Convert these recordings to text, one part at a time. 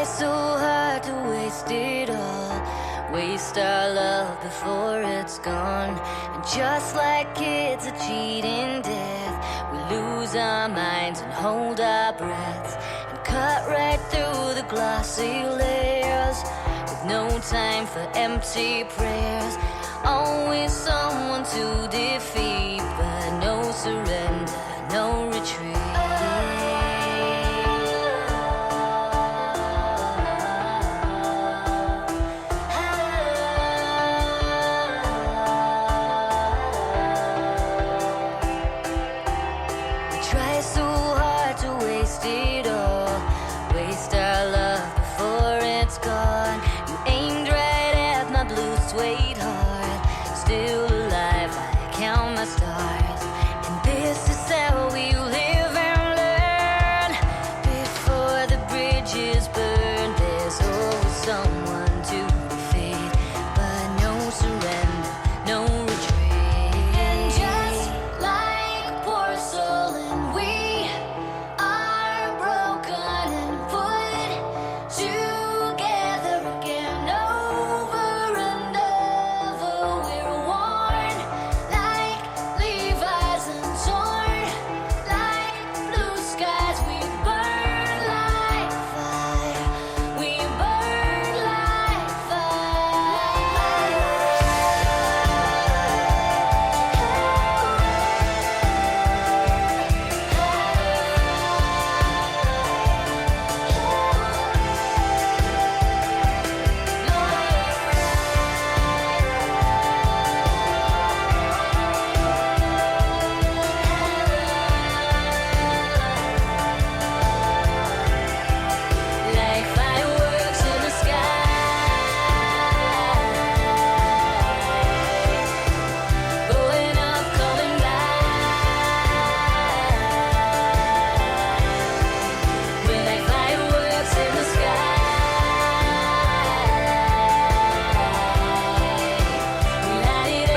try so hard to waste it all, waste our love before it's gone. And just like kids are cheating death, we lose our minds and hold our breaths, and cut right through the glossy layers, with no time for empty prayers. Always someone to defeat, but no surrender, no retreat.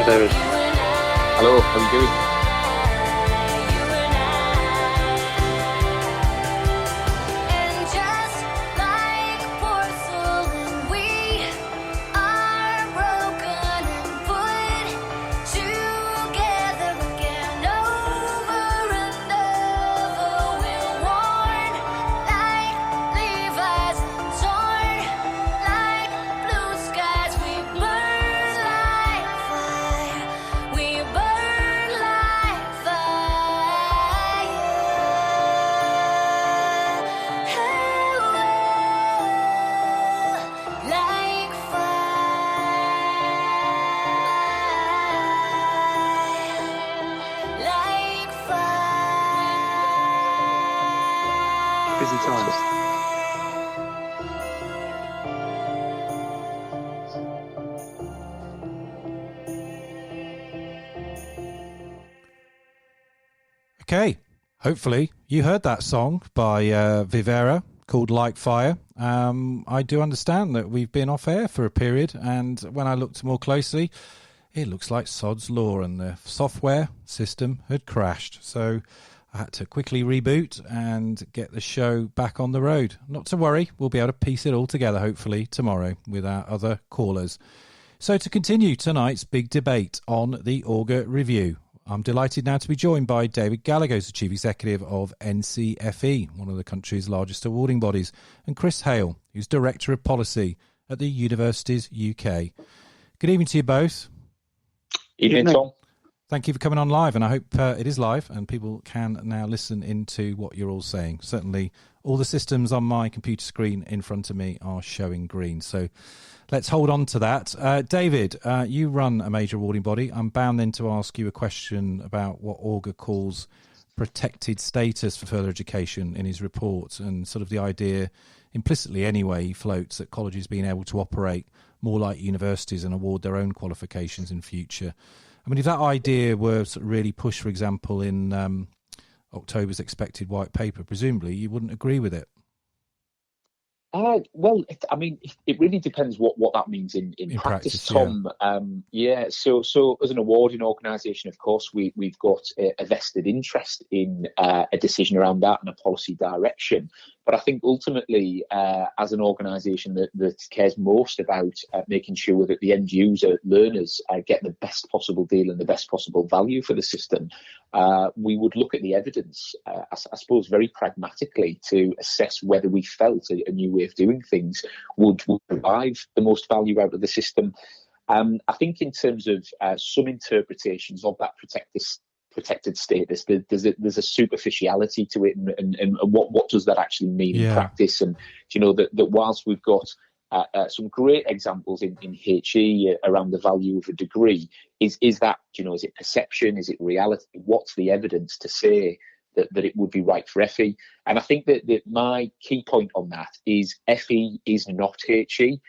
David. Hello, how are you doing? Busy times. Okay, hopefully you heard that song by Vivera called Like Fire. I do understand that we've been off air for a period, and when I looked more closely, it looks like Sod's Law and the software system had crashed. So I had to quickly reboot and get the show back on the road. Not to worry, we'll be able to piece it all together hopefully tomorrow with our other callers. So to continue tonight's big debate on the Augar Review, I'm delighted now to be joined by David Gallagher, who's the Chief Executive of NCFE, one of the country's largest awarding bodies, and Chris Hale, who's Director of Policy at the Universities UK. Good evening to you both. Evening, Tom. Thank you for coming on live, and I hope it is live and people can now listen into what you're all saying. Certainly all the systems on my computer screen in front of me are showing green, so let's hold on to that. David, you run a major awarding body. I'm bound then to ask you a question about what Augar calls protected status for further education in his report, and sort of the idea, implicitly anyway, he floats that colleges being able to operate more like universities and award their own qualifications in future. I mean, if that idea were sort of really pushed, for example, in October's expected white paper, presumably you wouldn't agree with it. Well, it really depends what that means in practice, Tom. Yeah. So as an awarding organisation, of course, we've got a vested interest in a decision around that and a policy direction. But I think ultimately, as an organisation that cares most about making sure that the end user learners get the best possible deal and the best possible value for the system, we would look at the evidence, I suppose, very pragmatically to assess whether we felt a new way of doing things would derive the most value out of the system. I think in terms of some interpretations of that protected status, there's a superficiality to it, and what does that actually mean in practice? And that whilst we've got some great examples in HE around the value of a degree, is that is it perception, is it reality? What's the evidence to say that it would be right for FE? And I think that my key point on that is FE is not HE.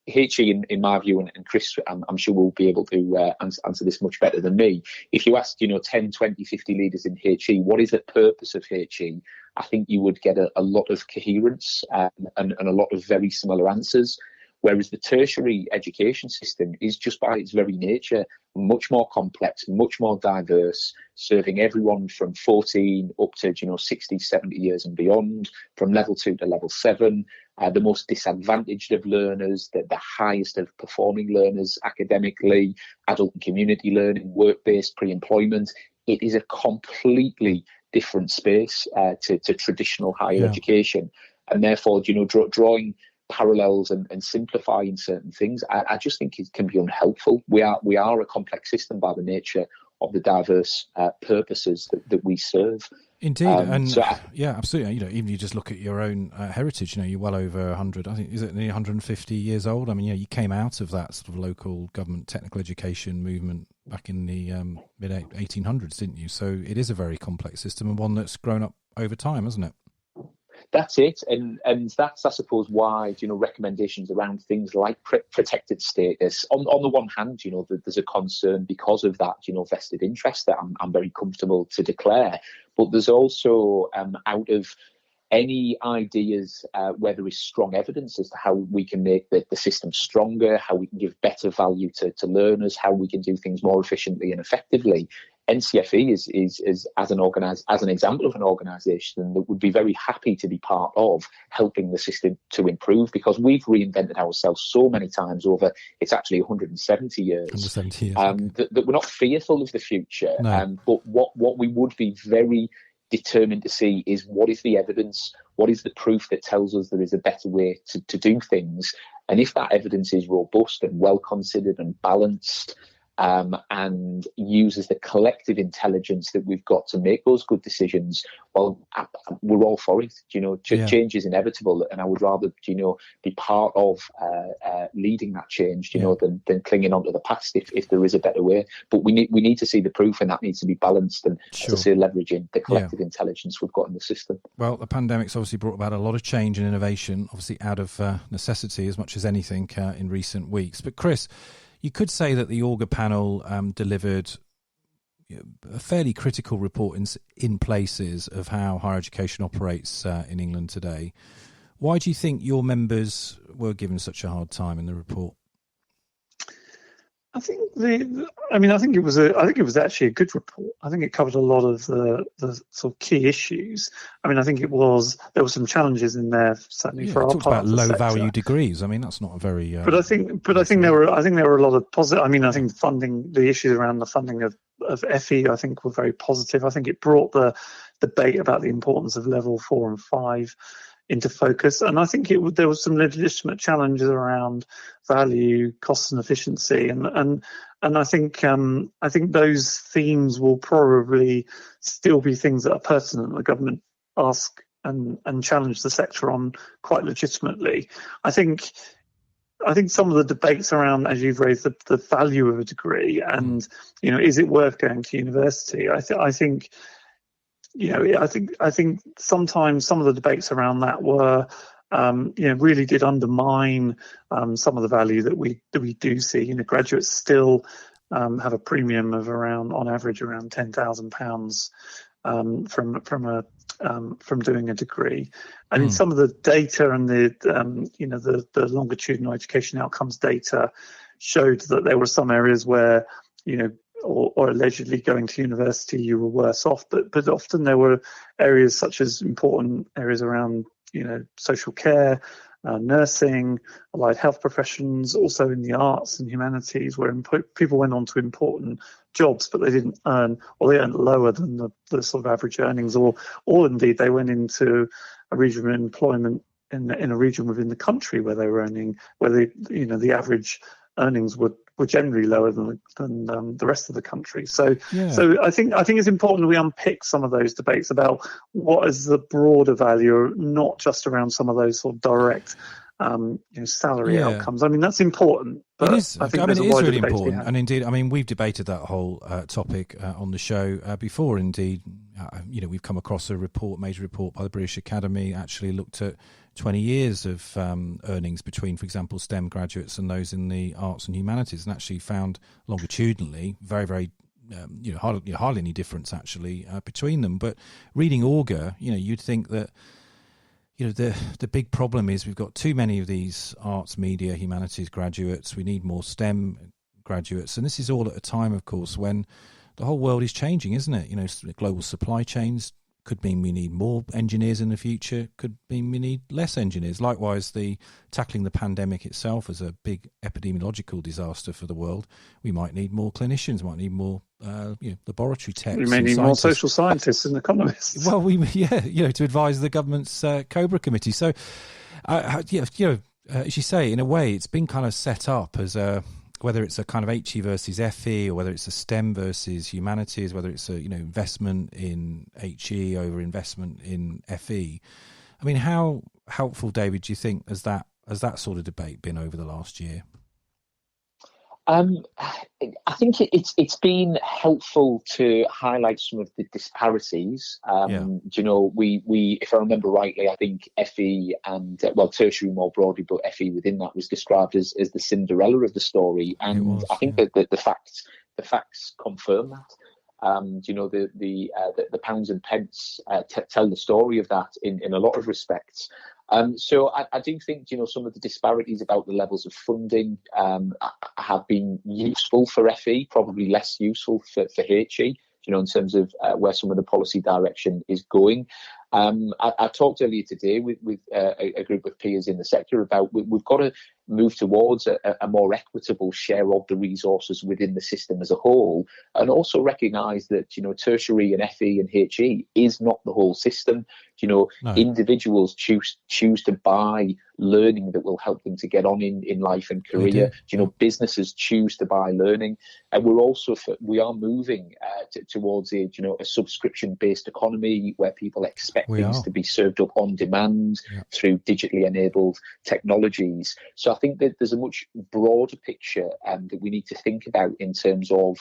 HE, in my view, and Chris, I'm sure will be able to answer this much better than me. If you asked, 10, 20, 50 leaders in HE, what is the purpose of HE? I think you would get a lot of coherence and a lot of very similar answers. Whereas the tertiary education system is just by its very nature much more complex, much more diverse, serving everyone from 14 up to 60, 70 years and beyond, from level 2 to level 7, the most disadvantaged of learners, the highest of performing learners academically, adult and community learning, work-based, pre-employment. It is a completely different space to traditional higher education. And therefore, drawing parallels and simplifying certain things, I just think it can be unhelpful. We are a complex system by the nature of the diverse purposes that we serve. Indeed, absolutely. Even you just look at your own heritage. You're well over 100. I think, is it nearly 150 years old? I mean, you came out of that sort of local government technical education movement back in the mid 1800s, didn't you? So it is a very complex system and one that's grown up over time, hasn't it? That's it, and that's, I suppose, why recommendations around things like protected status. On the one hand, there's a concern because of that vested interest that I'm very comfortable to declare, but there's also out of any ideas where there is strong evidence as to how we can make the system stronger, how we can give better value to learners, how we can do things more efficiently and effectively. NCFE is as an example of an organisation that would be very happy to be part of helping the system to improve, because we've reinvented ourselves so many times over, it's actually 170 years. 170 years. That we're not fearful of the future. No. But what we would be very determined to see is what is the evidence, what is the proof that tells us there is a better way to do things. And if that evidence is robust and well considered and balanced, and uses the collective intelligence that we've got to make those good decisions, well, we're all for it. Change is inevitable, and I would rather, be part of leading that change, than clinging onto the past if there is a better way. But we need to see the proof, and that needs to be balanced, and Sure. as I say, leveraging the collective intelligence we've got in the system. Well, the pandemic's obviously brought about a lot of change and innovation, obviously out of necessity as much as anything in recent weeks. But Chris, you could say that the Augar panel delivered a fairly critical report in places of how higher education operates in England today. Why do you think your members were given such a hard time in the report? I think I think it was actually a good report. I think it covered a lot of the sort of key issues. I think there were some challenges in there, certainly for our part. It talks about low value degrees. That's not a very. But I think there were a lot of positive. I think the issues around the funding of FE, I think, were very positive. I think it brought the debate about the importance of level 4 and 5 into focus, and I think there was some legitimate challenges around value, cost, and efficiency, and I think those themes will probably still be things that are pertinent. The government ask and challenge the sector on quite legitimately. I think some of the debates around, as you've raised, the value of a degree and is it worth going to university? I think sometimes some of the debates around that were, really did undermine some of the value that we do see. Graduates still have a premium of on average around £10,000 from doing a degree. Some of the data and the longitudinal education outcomes data showed that there were some areas where or allegedly going to university, you were worse off. But often there were areas such as important areas around, social care, nursing, allied health professions, also in the arts and humanities, where people went on to important jobs, but they didn't earn, or they earned lower than the sort of average earnings, or indeed they went into a region of employment in a region within the country where they were earning, where the average earnings were generally lower than the rest of the country. So I think it's important we unpick some of those debates about what is the broader value, not just around some of those sort of direct salary outcomes. I mean, that's important. But it is. I think it is really important. And And indeed, we've debated that whole topic on the show before. Indeed, we've come across a major report by the British Academy, actually looked at 20 years of earnings between, for example, STEM graduates and those in the arts and humanities, and actually found longitudinally very, very hardly any difference actually between them. But reading Augar, you'd think that the big problem is we've got too many of these arts, media, humanities graduates. We need more STEM graduates, and this is all at a time, of course, when the whole world is changing, isn't it? Global supply chains could mean we need more engineers in the future, could mean we need less engineers. Likewise, tackling the pandemic itself as a big epidemiological disaster for the world, we might need more clinicians, might need more laboratory techs. We may need more social scientists and economists. Well, to advise the government's Cobra committee. So, as you say, in a way, it's been kind of set up as whether it's a kind of HE versus FE, or whether it's a STEM versus humanities, whether it's a investment in HE over investment in FE. I mean, how helpful, David, do you think has that sort of debate been over the last year? I think it's been helpful to highlight some of the disparities. We, if I remember rightly, I think FE and tertiary more broadly, but FE within that was described as the Cinderella of the story, and I think that the facts confirm that. The pounds and pence tell the story of that in a lot of respects. So I do think, some of the disparities about the levels of funding have been useful for FE, probably less useful for HE, in terms of where some of the policy direction is going. I talked earlier today with a group of peers in the sector about we've got to move towards a more equitable share of the resources within the system as a whole, and also recognise that tertiary and FE and HE is not the whole system. No. Individuals choose to buy learning that will help them to get on in life and career. Businesses choose to buy learning, and we are moving towards a subscription based economy where people expect things to be served up on demand through digitally enabled technologies. So I think that there's a much broader picture that we need to think about in terms of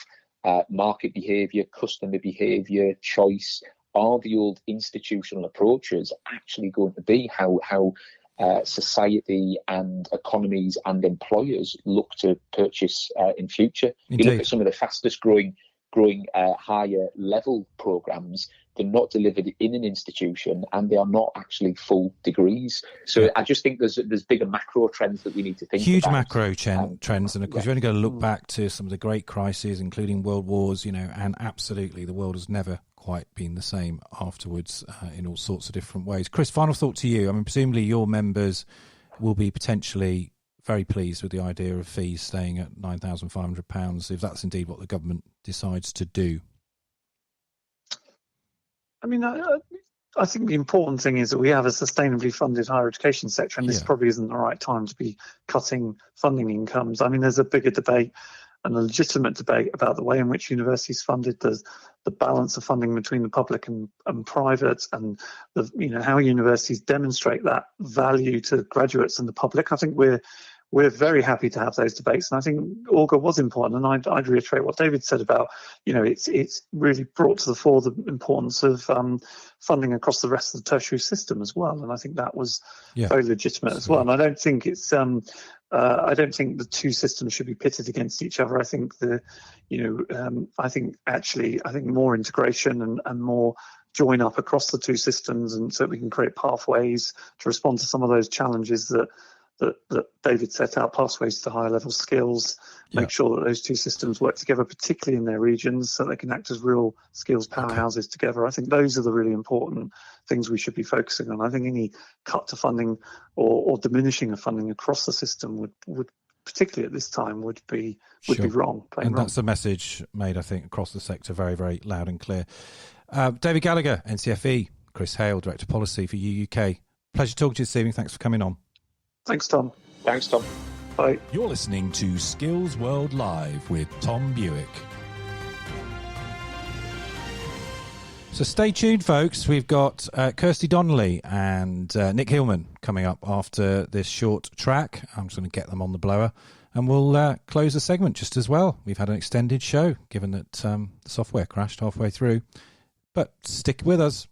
market behaviour, customer behaviour, choice. Are the old institutional approaches actually going to be how society and economies and employers look to purchase in future? Indeed. You look at some of the fastest growing higher level programs, they're not delivered in an institution and they are not actually full degrees. So I just think there's bigger macro trends that we need to think about. Huge macro trends, and of course you're only going to look back to some of the great crises, including world wars, and absolutely the world has never quite been the same afterwards in all sorts of different ways. Chris, final thought to you. Presumably your members will be potentially very pleased with the idea of fees staying at £9,500 if that's indeed what the government decides to do. I think the important thing is that we have a sustainably funded higher education sector, and this probably isn't the right time to be cutting funding incomes. There's a bigger debate and a legitimate debate about the way in which universities funded, the balance of funding between the public and private, and how universities demonstrate that value to graduates and the public. I think we're very happy to have those debates, and I think Augar was important. And I'd reiterate what David said about it's really brought to the fore the importance of funding across the rest of the tertiary system as well. And I think that was very legitimate as well. And I don't think it's I don't think the two systems should be pitted against each other. I think I think more integration and more join up across the two systems, and so we can create pathways to respond to some of those challenges that that David set out, pathways to higher level skills, make sure that those two systems work together, particularly in their regions, so they can act as real skills powerhouses together. I think those are the really important things we should be focusing on. I think any cut to funding or diminishing of funding across the system would particularly at this time, would be wrong. And that's a message made, I think, across the sector very, very loud and clear. David Gallagher, NCFE, Chris Hale, Director of Policy for UUK. Pleasure talking to you this evening. Thanks for coming on. Thanks, Tom. Thanks, Tom. Bye. You're listening to Skills World Live with Tom Buick. So stay tuned, folks. We've got Kirsty Donnelly and Nick Hillman coming up after this short track. I'm just going to get them on the blower. And we'll close the segment just as well. We've had an extended show, given that the software crashed halfway through. But stick with us.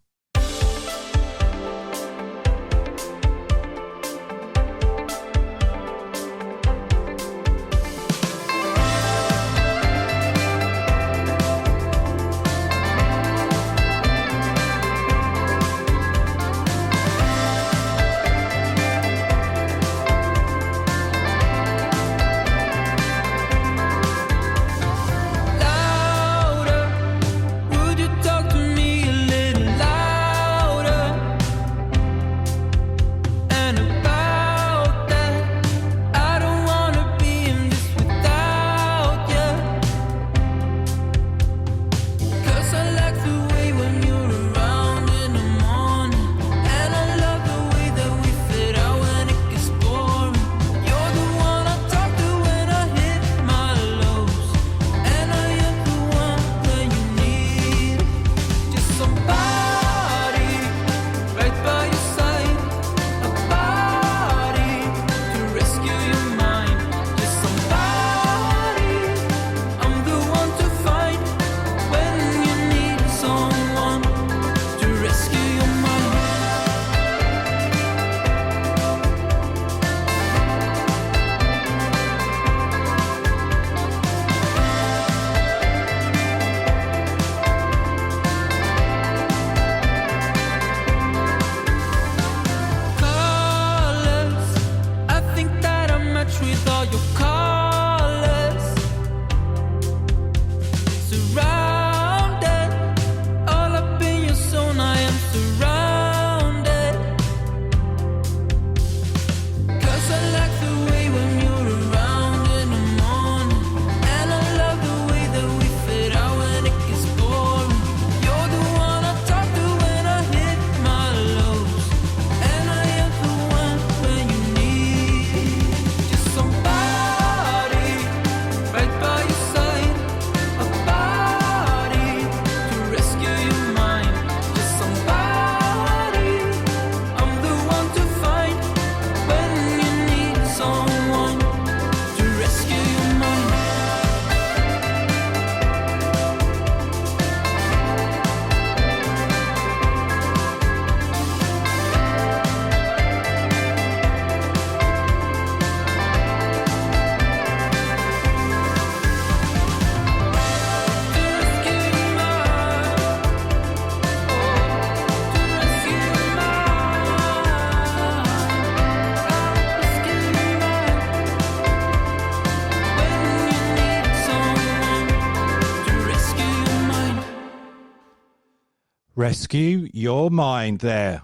Rescue Your Mind there.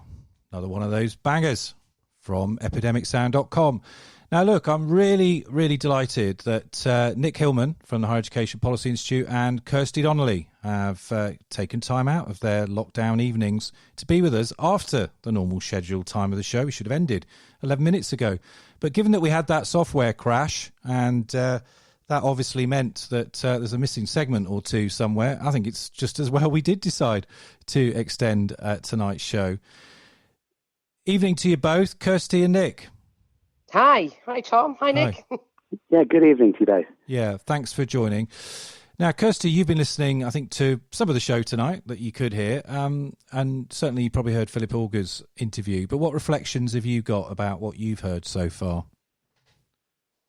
Another one of those bangers from epidemicsound.com. Now, look, I'm really, really delighted that Nick Hillman from the Higher Education Policy Institute and Kirsty Donnelly have taken time out of their lockdown evenings to be with us after the normal scheduled time of the show. We should have ended 11 minutes ago. But given that we had that software crash and that obviously meant that there's a missing segment or two somewhere, I think it's just as well we did decide to extend tonight's show. Evening to you both, Kirsty and Nick. Hi Tom. Hi Nick. Hi. Yeah, good evening to you both. Yeah, thanks for joining. Now, Kirsty, you've been listening, I think, to some of the show tonight that you could hear, and certainly you probably heard Philip Augar's interview. But what reflections have you got about what you've heard so far?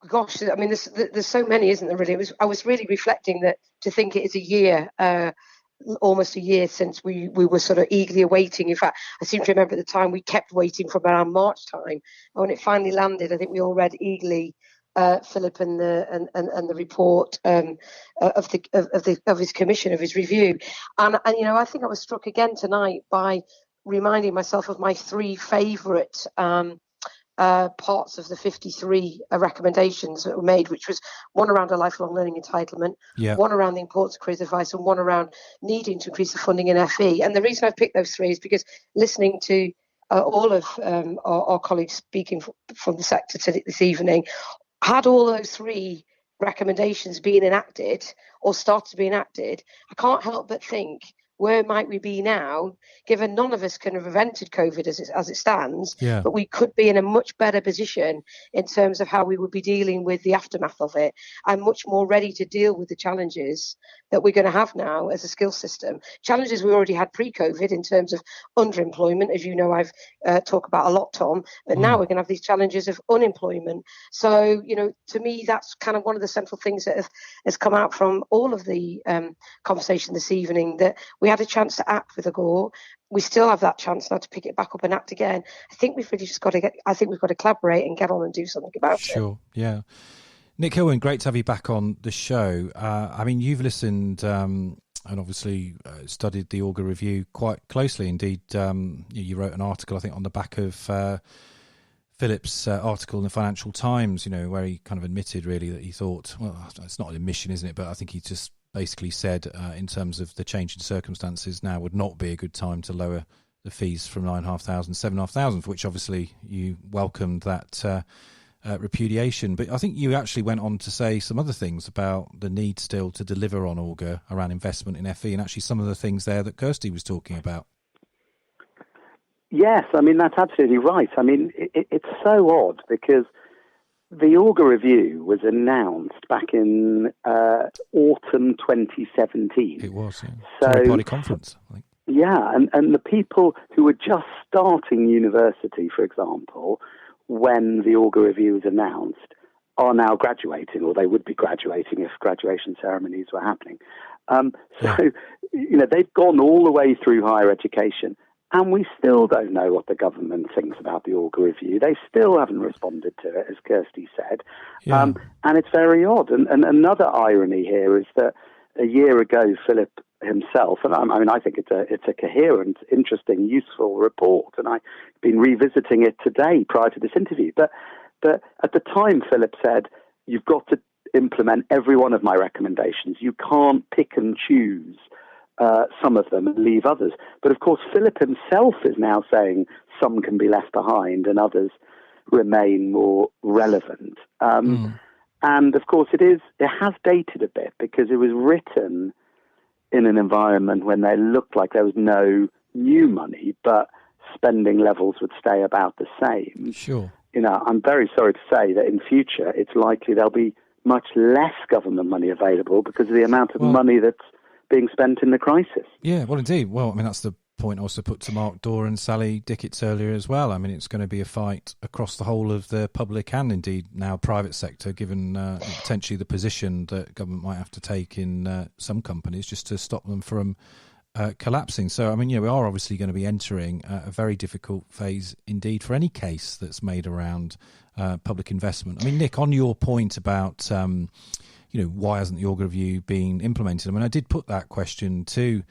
Gosh, I mean, there's so many, isn't there? Really, I was really reflecting that to think it is a year almost a year since we were sort of eagerly awaiting. In fact, I seem to remember at the time we kept waiting from around March time, and when it finally landed, I think we all read eagerly Philip and the report of his commission, of his review, and I think I was struck again tonight by reminding myself of my three favourite parts of the 53 recommendations that were made, which was one around a lifelong learning entitlement, one around the importance of careers advice, and one around needing to increase the funding in FE. And the reason I've picked those three is because listening to all of our colleagues speaking from the sector this evening, had all those three recommendations been enacted or started to be enacted, I can't help but think, where might we be now, given none of us can have prevented COVID as it stands, but we could be in a much better position in terms of how we would be dealing with the aftermath of it, and much more ready to deal with the challenges that we're going to have now as a skills system. Challenges we already had pre-COVID in terms of underemployment, as you know I've talked about a lot, Tom, but now we're going to have these challenges of unemployment. So, to me, that's kind of one of the central things that has come out from all of the conversation this evening, that we had a chance to act with Augar. We still have that chance now to pick it back up and act again. I think we've really just got to collaborate and get on and do something about it. Sure, yeah. Nick Hilwin, great to have you back on the show. You've listened and obviously studied the Augar review quite closely. Indeed, you wrote an article, I think, on the back of Philip's article in the Financial Times, where he kind of admitted really that he thought, well, it's not an admission, isn't it? But I think he just basically said in terms of the change in circumstances, now would not be a good time to lower the fees from 9,500 to 7,500, for which obviously you welcomed that repudiation. But I think you actually went on to say some other things about the need still to deliver on Augar around investment in FE, and actually some of the things there that Kirsty was talking about. Yes, that's absolutely right. It's so odd because the Augar review was announced back in autumn 2017. It was, yeah. So, party conference, I think. Yeah, and the people who were just starting university, for example, when the Augar review was announced, are now graduating, or they would be graduating if graduation ceremonies were happening. They've gone all the way through higher education, and we still don't know what the government thinks about the Augar review. They still haven't responded to it, as Kirsty said. Yeah. And it's very odd. And another irony here is that a year ago, Philip himself, and I think it's a coherent, interesting, useful report, and I've been revisiting it today prior to this interview. But at the time, Philip said, you've got to implement every one of my recommendations. You can't pick and choose some of them and leave others. But of course, Philip himself is now saying some can be left behind and others remain more relevant. And of course, it has dated a bit because it was written in an environment when there looked like there was no new money, but spending levels would stay about the same. Sure. I'm very sorry to say that in future, it's likely there'll be much less government money available because of the amount of money that's being spent in the crisis. Yeah, well, indeed. Well, that's the point I also put to Mark Dorr and Sally Dickett's earlier as well. It's going to be a fight across the whole of the public and indeed now private sector, given potentially the position that government might have to take in some companies just to stop them from collapsing. So, we are obviously going to be entering a very difficult phase indeed for any case that's made around public investment. Nick, on your point about why hasn't the Augar review been implemented? I did put that question to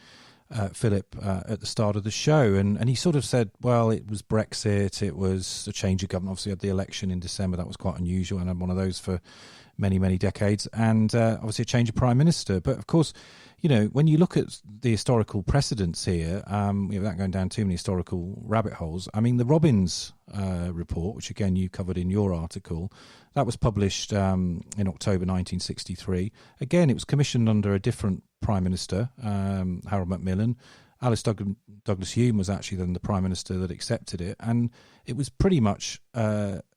Philip at the start of the show, and he sort of said, well, it was Brexit, it was a change of government. Obviously, had the election in December, that was quite unusual, and had one of those for many, many decades, and obviously a change of prime minister. But of course, when you look at the historical precedents here, without going down too many historical rabbit holes, the Robbins report, which again you covered in your article, that was published in October 1963. Again, it was commissioned under a different prime minister, Harold Macmillan. Alice Douglas Hume was actually then the prime minister that accepted it, and it was pretty much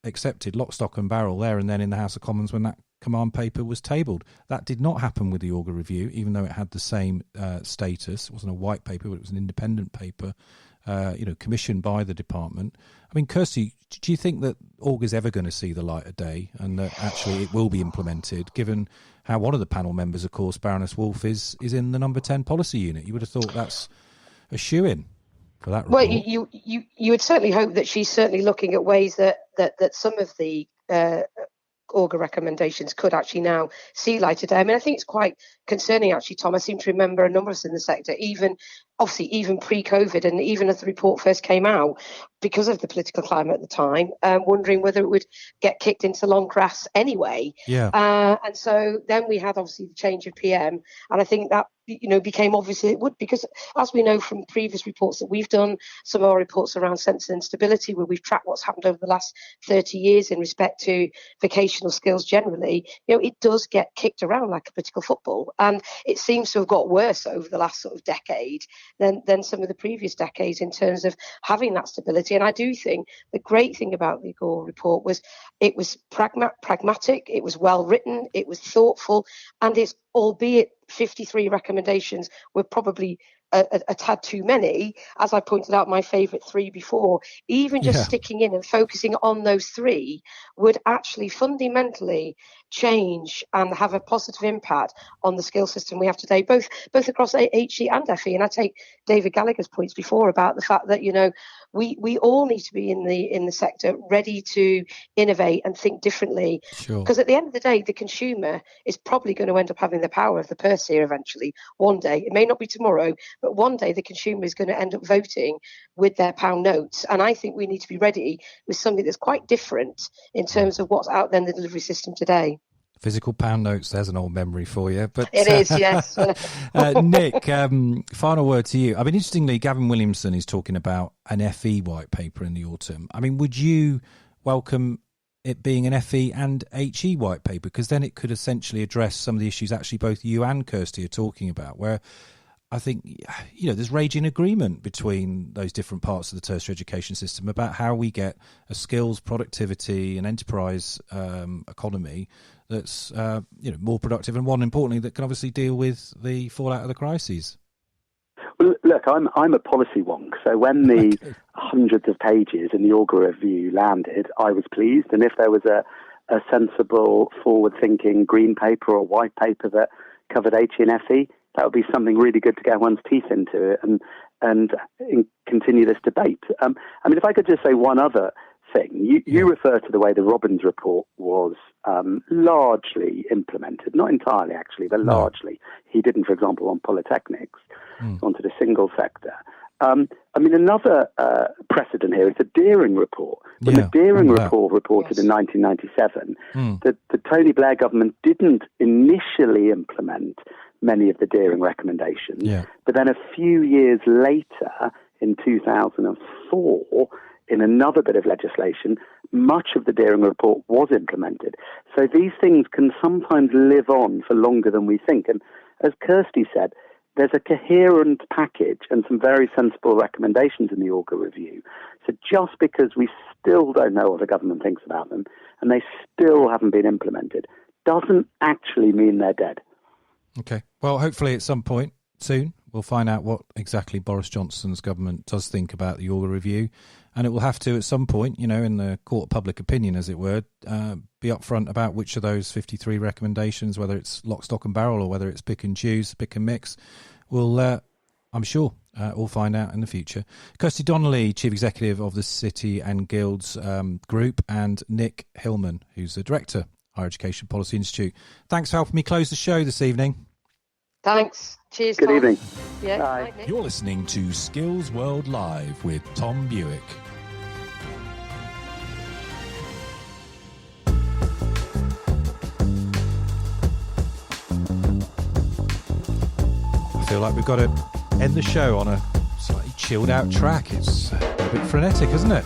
accepted lock, stock and barrel there and then in the House of Commons when that command paper was tabled. That did not happen with the Augar review, even though it had the same status. It wasn't a white paper, but it was an independent paper commissioned by the department. I mean, Kirsty, do you think that Augar's ever going to see the light of day and that actually it will be implemented, given how one of the panel members, of course, Baroness Wolfe, is in the number 10 policy unit? You would have thought that's a shoo-in for that report. Well, you would certainly hope that she's certainly looking at ways that some of the Augar recommendations could actually now see light of day. I mean, I think it's quite concerning, actually, Tom. I seem to remember a number of us in the sector, even pre-COVID, and even as the report first came out, because of the political climate at the time, wondering whether it would get kicked into long grass anyway. Yeah. And so then we had, obviously, the change of PM, and I think that became obvious it would, because as we know from previous reports that we've done, some of our reports around census instability, where we've tracked what's happened over the last 30 years in respect to vocational skills generally, it does get kicked around like a political football. And it seems to have got worse over the last sort of decade than some of the previous decades in terms of having that stability. And I do think the great thing about the Augar report was it was pragmatic, it was well written, it was thoughtful, and it's, albeit 53 recommendations were probably a tad too many, as I pointed out my favourite 3 before, even just sticking in and focusing on those 3 would actually fundamentally change and have a positive impact on the skill system we have today, both across HE and FE. And I take David Gallagher's points before about the fact that we all need to be in the sector ready to innovate and think differently. Sure. Because at the end of the day, the consumer is probably going to end up having the power of the purse here eventually. One day, it may not be tomorrow, but one day the consumer is going to end up voting with their pound notes. And I think we need to be ready with something that's quite different in terms of what's out there in the delivery system today. Physical pound notes, there's an old memory for you. But it is, yes. Nick, final word to you. I mean, interestingly, Gavin Williamson is talking about an FE white paper in the autumn. I mean, would you welcome it being an FE and HE white paper? Because then it could essentially address some of the issues actually both you and Kirsty are talking about, where I think, there's raging agreement between those different parts of the tertiary education system about how we get a skills, productivity and enterprise economy that's more productive, and one importantly that can obviously deal with the fallout of the crises. Well, look, I'm a policy wonk, so when the hundreds of pages in the Augar review landed, I was pleased, and if there was a sensible, forward-thinking green paper or white paper that covered HE and FE, that would be something really good to get one's teeth into and continue this debate. I mean, if I could just say one other thing. You refer to the way the Robbins report was largely implemented, not entirely actually, but largely. He didn't, for example, on polytechnics, wanted a single sector. I mean, another precedent here is the Deering report. When the Deering report reported in 1997 that the Tony Blair government didn't initially implement many of the Deering recommendations, but then a few years later, in 2004, in another bit of legislation, much of the Deering report was implemented. So these things can sometimes live on for longer than we think. And as Kirsty said, there's a coherent package and some very sensible recommendations in the Augar review. So just because we still don't know what the government thinks about them and they still haven't been implemented doesn't actually mean they're dead. Okay. Well, hopefully at some point soon we'll find out what exactly Boris Johnson's government does think about the Augar review. And it will have to, at some point, in the court of public opinion, as it were, be upfront about which of those 53 recommendations, whether it's lock, stock and barrel or whether it's pick and choose, pick and mix, we'll, I'm sure, we'll find out in the future. Kirsty Donnelly, Chief Executive of the City and Guilds Group, and Nick Hillman, who's the Director, Higher Education Policy Institute. Thanks for helping me close the show this evening. Thanks. Cheers, Good Tom. evening. Yeah, Bye. night, Nick. You're listening to Skills World Live with Tom Buick. I feel like we've got to end the show on a slightly chilled out track. It's a bit frenetic, isn't it?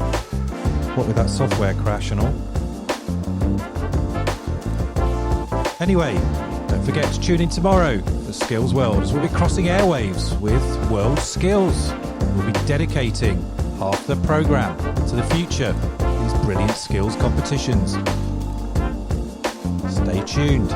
What with that software crash and all. Anyway, don't forget to tune in tomorrow for Skills World, as we'll be crossing airwaves with World Skills. We'll be dedicating half the programme to the future, these brilliant skills competitions. Stay tuned.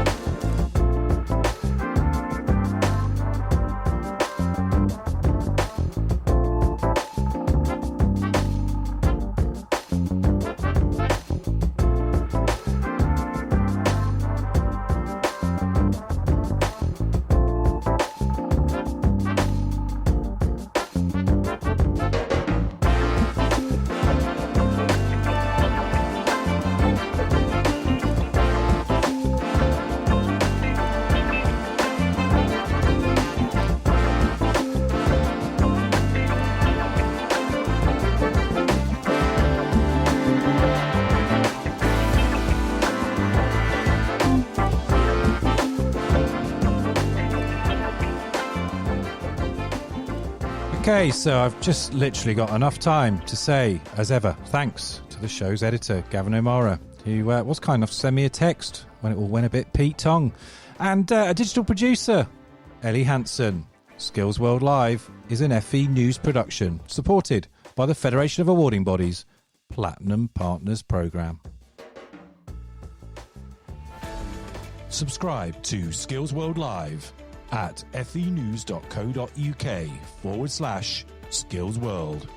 Okay, so I've just literally got enough time to say, as ever, thanks to the show's editor, Gavin O'Mara, who was kind enough to send me a text when it all went a bit Pete Tong, and a digital producer, Ellie Hansen. Skills World Live is an FE News production, supported by the Federation of Awarding Bodies Platinum Partners Programme. Subscribe to Skills World Live at fenews.co.uk/Skills World.